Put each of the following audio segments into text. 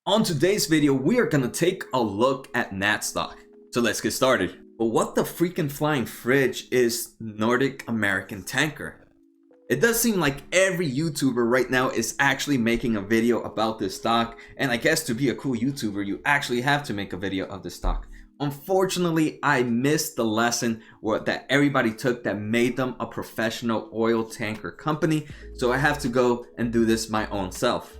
On today's video, we are gonna take a look at Nat Stock. So let's get started. But what the freaking flying fridge is Nordic American Tanker? It does seem like every YouTuber right now is actually making a video about this stock, and I guess to be a cool YouTuber, you actually have to make a video of this stock. Unfortunately, I missed the lesson that everybody took that made them a professional oil tanker company, so I have to go and do this my own self.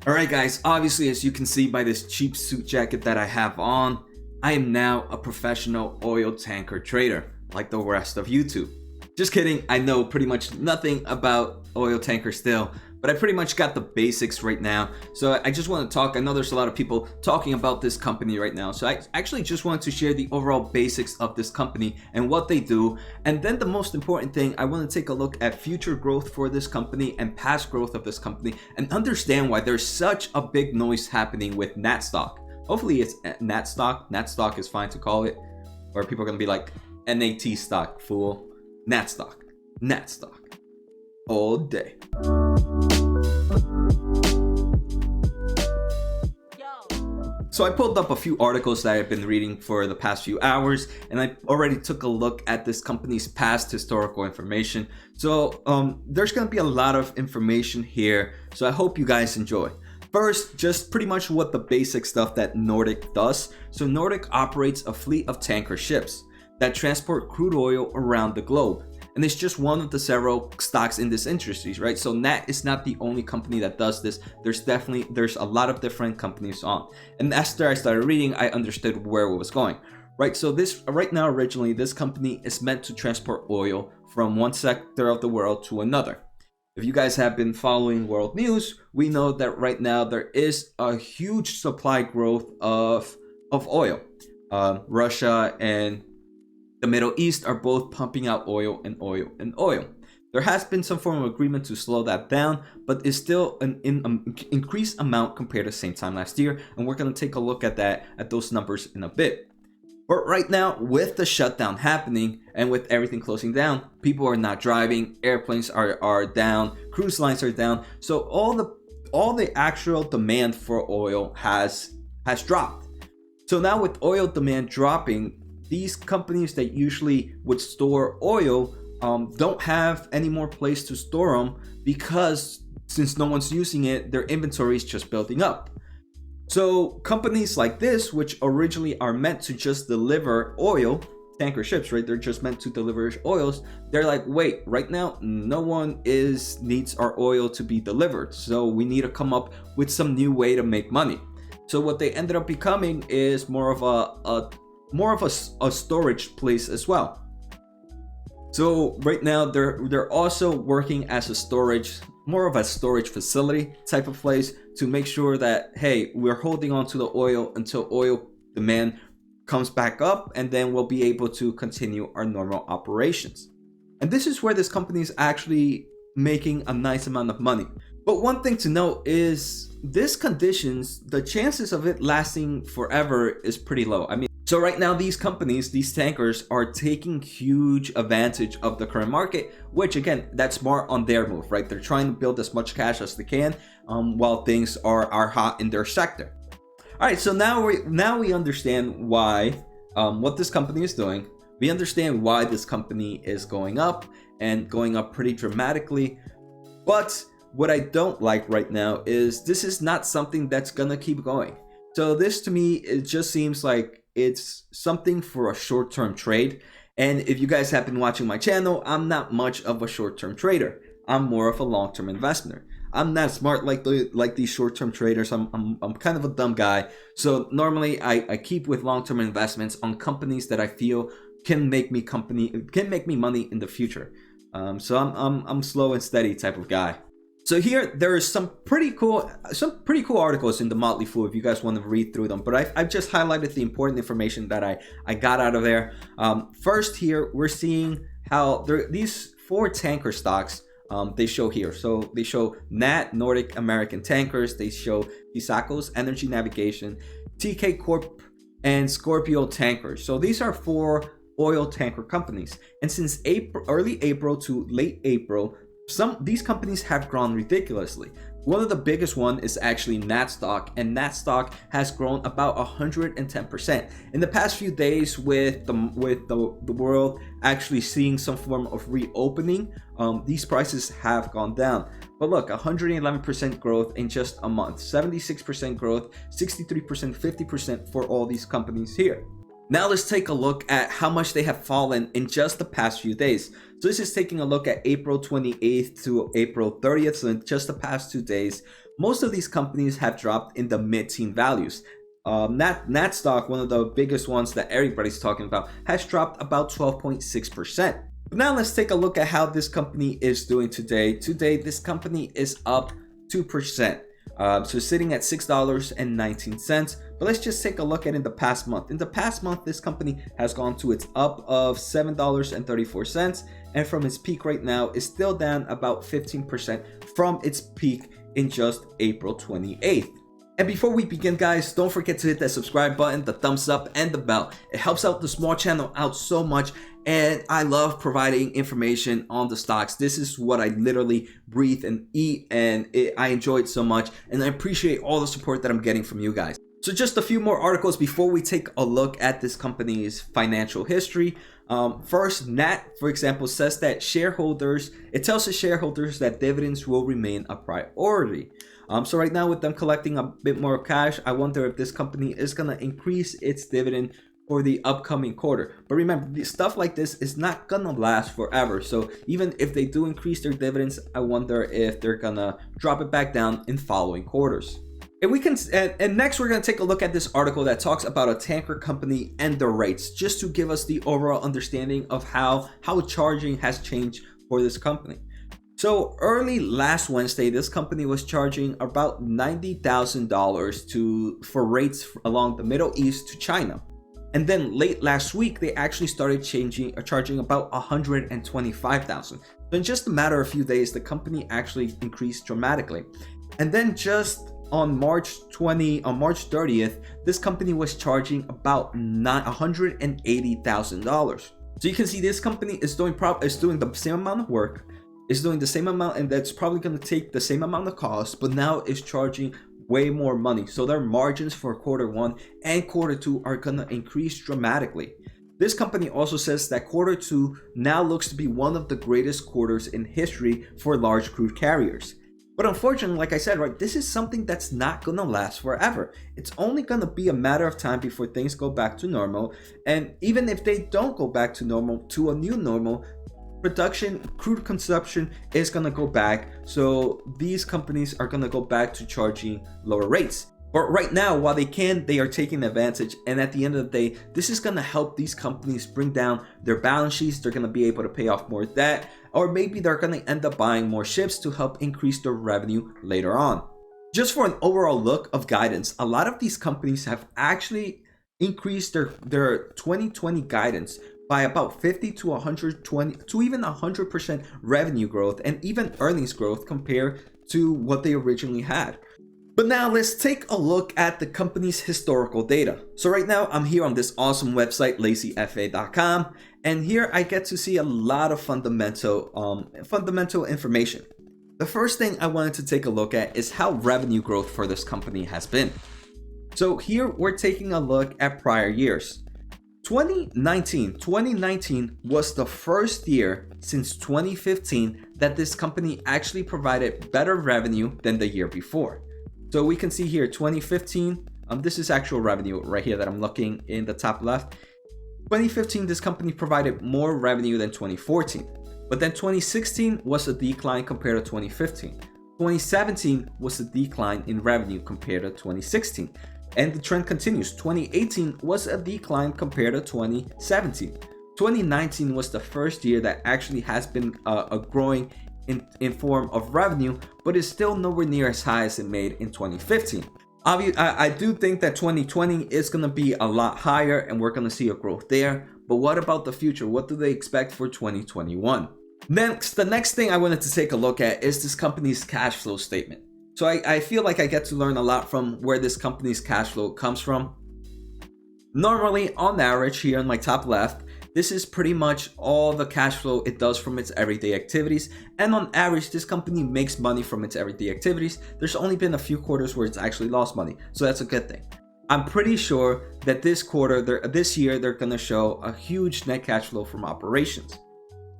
Alright guys, obviously as you can see by this cheap suit jacket that I have on, I am now a professional oil tanker trader, like the rest of YouTube. Just kidding, I know pretty much nothing about oil tankers still, but I pretty much got the basics right now. So I just want to talk, I know there's a lot of people talking about this company right now. So I actually just want to share the overall basics of this company and what they do. And then the most important thing, I want to take a look at future growth for this company and past growth of this company and understand why there's such a big noise happening with Nat Stock. Hopefully it's Nat Stock. Nat Stock is fine to call it. Or people are going to be like, NAT Stock, fool. Nat Stock. Nat Stock. All day. So I pulled up a few articles that I've been reading for the past few hours, and I already took a look at this company's past historical information. So there's going to be a lot of information here, so I hope you guys enjoy. First, just pretty much what the basic stuff that Nordic does. So Nordic operates a fleet of tanker ships that transport crude oil around the globe. And it's just one of the several stocks in this industry, right? So Nat is not the only company that does this. There's a lot of different companies on. And after I started reading, I understood where it was going, right? So this right now, originally, this company is meant to transport oil from one sector of the world to another. If you guys have been following world news, we know that right now there is a huge supply growth of oil. Russia and the Middle East are both pumping out oil and oil and oil. There has been some form of agreement to slow that down, but it's still an increased amount compared to the same time last year, and we're going to take a look at those numbers in a bit. But right now, with the shutdown happening and with everything closing down, people are not driving, airplanes are down, cruise lines are down, so all the actual demand for oil has dropped. So now with oil demand dropping, these companies that usually would store oil don't have any more place to store them, because since no one's using it, their inventory is just building up. So companies like this, which originally are meant to just deliver oil, tanker ships, right? They're just meant to deliver oils. They're like, wait, right now, no one needs our oil to be delivered. So we need to come up with some new way to make money. So what they ended up becoming is more of a storage place as well. So right now they're also working as more of a storage facility type of place to make sure that, hey, we're holding on to the oil until oil demand comes back up, and then we'll be able to continue our normal operations. And this is where this company is actually making a nice amount of money. But one thing to note is this conditions, the chances of it lasting forever is pretty low. I mean, so right now these companies, these tankers, are taking huge advantage of the current market, which again, that's more on their move, right? They're trying to build as much cash as they can while things are hot in their sector. All right, so now we understand why what this company is doing. We understand why this company is going up and going up pretty dramatically. But what I don't like right now is this is not something that's gonna keep going. So this to me, it just seems like it's something for a short-term trade. And if you guys have been watching my channel, I'm not much of a short-term trader. I'm more of a long-term investor. I'm not smart like these short-term traders. I'm kind of a dumb guy. So normally I keep with long-term investments on companies that I feel can make me money in the future. So I'm slow and steady type of guy. So here there is some pretty cool articles in the Motley Fool if you guys want to read through them. But I've just highlighted the important information that I got out of there. First, here we're seeing how these 4 tanker stocks they show here. So they show NAT Nordic American Tankers. They show Pisacos Energy Navigation, TK Corp, and Scorpio Tankers. So these are 4 oil tanker companies. And since early April to late April, these companies have grown ridiculously. One of the biggest one is actually Nat Stock, and Nat Stock has grown about 110% in the past few days. With the world actually seeing some form of reopening, these prices have gone down. But look, 111% growth in just a month, 76% growth, 63%, 50% for all these companies here. Now let's take a look at how much they have fallen in just the past few days. So this is taking a look at April 28th to April 30th. So in just the past 2 days, most of these companies have dropped in the mid-teen values. Nat Stock, one of the biggest ones that everybody's talking about, has dropped about 12.6%. But now let's take a look at how this company is doing today. Today, this company is up 2%. So sitting at $6.19. But let's just take a look at in the past month. In the past month, this company has gone to its up of $7.34, and from its peak right now is still down about 15% from its peak in just April 28th. And before we begin, guys, don't forget to hit that subscribe button, the thumbs up, and the bell. It helps out the small channel out so much, and I love providing information on the stocks. This is what I literally breathe and eat, and I enjoy it so much, and I appreciate all the support that I'm getting from you guys. So just a few more articles before we take a look at this company's financial history. First, Nat, for example, says that it tells the shareholders that dividends will remain a priority. So right now with them collecting a bit more cash, I wonder if this company is going to increase its dividend for the upcoming quarter. But remember, stuff like this is not going to last forever. So even if they do increase their dividends, I wonder if they're going to drop it back down in following quarters. And next we're going to take a look at this article that talks about a tanker company and the rates, just to give us the overall understanding of how charging has changed for this company. So early last Wednesday, this company was charging about $90,000 for rates along the Middle East to China. And then late last week, they actually started charging about $125,000. So in just a matter of a few days, the company actually increased dramatically. And then just on March 30th, this company was charging about $180,000. So you can see this company is doing the same amount of work, is doing the same amount, and that's probably going to take the same amount of cost, but now is charging way more money. So their margins for quarter one and quarter two are going to increase dramatically. This company also says that quarter two now looks to be one of the greatest quarters in history for large crude carriers. But unfortunately, like I said, right, this is something that's not going to last forever. It's only going to be a matter of time before things go back to normal. And even if they don't go back to normal, to a new normal, crude consumption is going to go back. So these companies are going to go back to charging lower rates. But right now, while they are taking advantage. And at the end of the day, this is going to help these companies bring down their balance sheets. They're going to be able to pay off more debt, or maybe they're going to end up buying more ships to help increase their revenue later on. Just for an overall look of guidance, a lot of these companies have actually increased their 2020 guidance by about 50 to 120 to even 100% revenue growth and even earnings growth compared to what they originally had. But now let's take a look at the company's historical data. So right now I'm here on this awesome website, lazyfa.com, and here I get to see a lot of fundamental information. The first thing I wanted to take a look at is how revenue growth for this company has been. So here we're taking a look at prior years. 2019 was the first year since 2015 that this company actually provided better revenue than the year before. So we can see here 2015, this is actual revenue right here that I'm looking in the top left. 2015, this company provided more revenue than 2014. But then 2016 was a decline compared to 2015. 2017 was a decline in revenue compared to 2016. And the trend continues. 2018 was a decline compared to 2017. 2019 was the first year that actually has been a growing in form of revenue, but is still nowhere near as high as it made in 2015. I do think that 2020 is going to be a lot higher and we're going to see a growth there. But what about the future? What do they expect for 2021? The next thing I wanted to take a look at is this company's cash flow statement. So I feel like I get to learn a lot from where this company's cash flow comes from. Normally, on average, here on my top left, This is pretty much all the cash flow it does from its everyday activities, and on average this company makes money from its everyday activities. There's only been a few quarters where it's actually lost money, so that's a good thing. I'm pretty sure that this year they're gonna show a huge net cash flow from operations.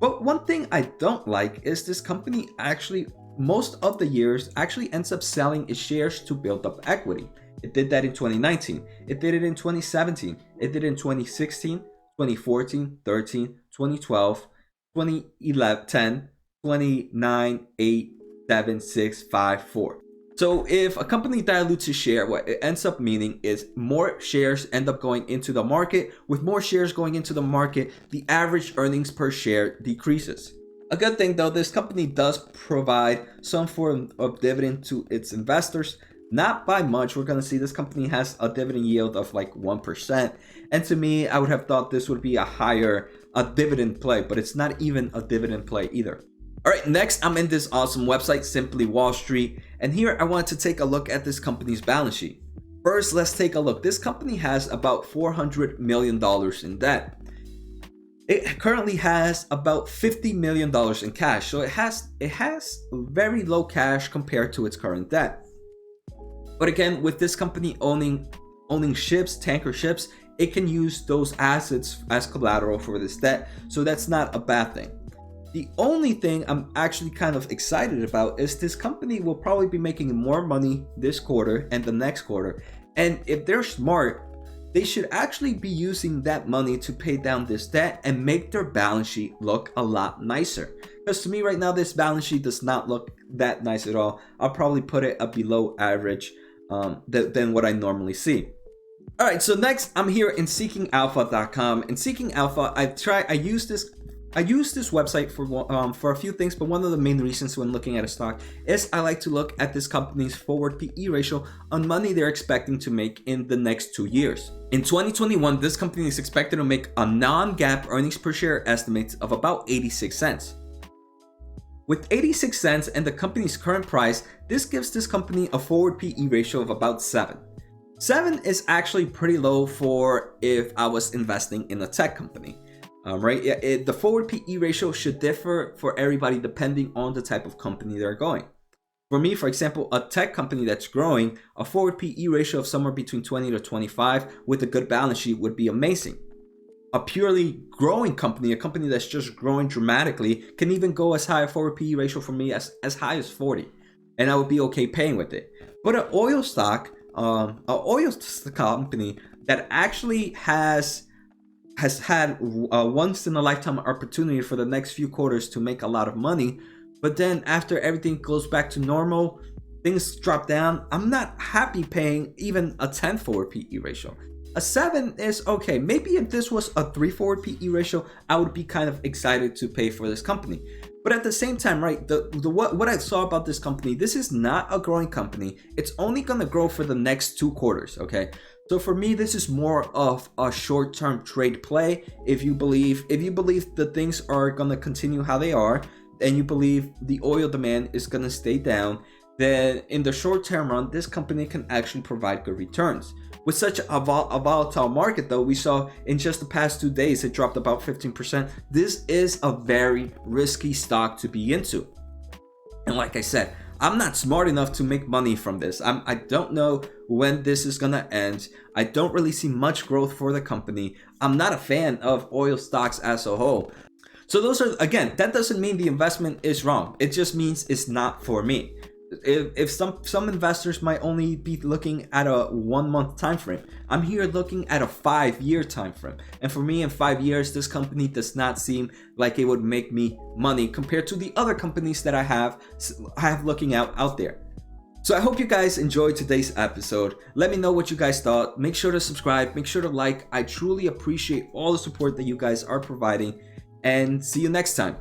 But one thing I don't like is this company actually most of the years actually ends up selling its shares to build up equity. It did that in 2019, it did it in 2017, it did it in 2016, 2014, 13, 2012, 2011, 10, 29, 8, 7, 6, 5, 4. So if a company dilutes a share, what it ends up meaning is more shares end up going into the market. With more shares going into the market, the average earnings per share decreases. A good thing though, this company does provide some form of dividend to its investors. Not by much. We're going to see this company has a dividend yield of like 1%. And to me, I would have thought this would be a dividend play, but it's not even a dividend play either. All right, next I'm in this awesome website, Simply Wall Street. And here I wanted to take a look at this company's balance sheet. First, let's take a look. This company has about $400 million in debt. It currently has about $50 million in cash. So it has very low cash compared to its current debt. But again, with this company owning ships, tanker ships, it can use those assets as collateral for this debt. So that's not a bad thing. The only thing I'm actually kind of excited about is this company will probably be making more money this quarter and the next quarter. And if they're smart, they should actually be using that money to pay down this debt and make their balance sheet look a lot nicer. Because to me right now, this balance sheet does not look that nice at all. I'll probably put it a below average than what I normally see. All right, so next I'm here in seekingalpha.com. In Seeking Alpha, I use this website for a few things, but one of the main reasons when looking at a stock is I like to look at this company's forward PE ratio on money they're expecting to make in the next 2 years. In 2021, this company is expected to make a non-GAAP earnings per share estimate of about 86 cents. With 86 cents and the company's current price, this gives this company a forward PE ratio of about 7. 7 is actually pretty low for if I was investing in a tech company. Right? The forward PE ratio should differ for everybody depending on the type of company they're going. For me, for example, a tech company that's growing, a forward PE ratio of somewhere between 20 to 25 with a good balance sheet would be amazing. A purely growing company, a company that's just growing dramatically, can even go as high a forward PE ratio for me as high as 40, and I would be okay paying with it. But an oil stock, company that actually has had a once in a lifetime opportunity for the next few quarters to make a lot of money, but then after everything goes back to normal, things drop down. I'm not happy paying even a 10 forward PE ratio. A 7 is okay. Maybe if this was a 3 forward PE ratio, I would be kind of excited to pay for this company. But at the same time, right, what I saw about this company, this is not a growing company. It's only going to grow for the next 2 quarters, okay? So for me, this is more of a short-term trade play. If you believe the things are going to continue how they are, and you believe the oil demand is going to stay down, then in the short-term run, this company can actually provide good returns. With such a volatile market, though, we saw in just the past 2 days, it dropped about 15%. This is a very risky stock to be into. And like I said, I'm not smart enough to make money from this. I don't know when this is gonna end. I don't really see much growth for the company. I'm not a fan of oil stocks as a whole. So those are, again, that doesn't mean the investment is wrong. It just means it's not for me. If some investors might only be looking at a 1 month time frame, I'm here looking at a 5-year time frame. And for me, in 5 years, this company does not seem like it would make me money compared to the other companies that I have looking out there. So I hope you guys enjoyed today's episode. Let me know what you guys thought. Make sure to subscribe, make sure to like. I truly appreciate all the support that you guys are providing, and see you next time.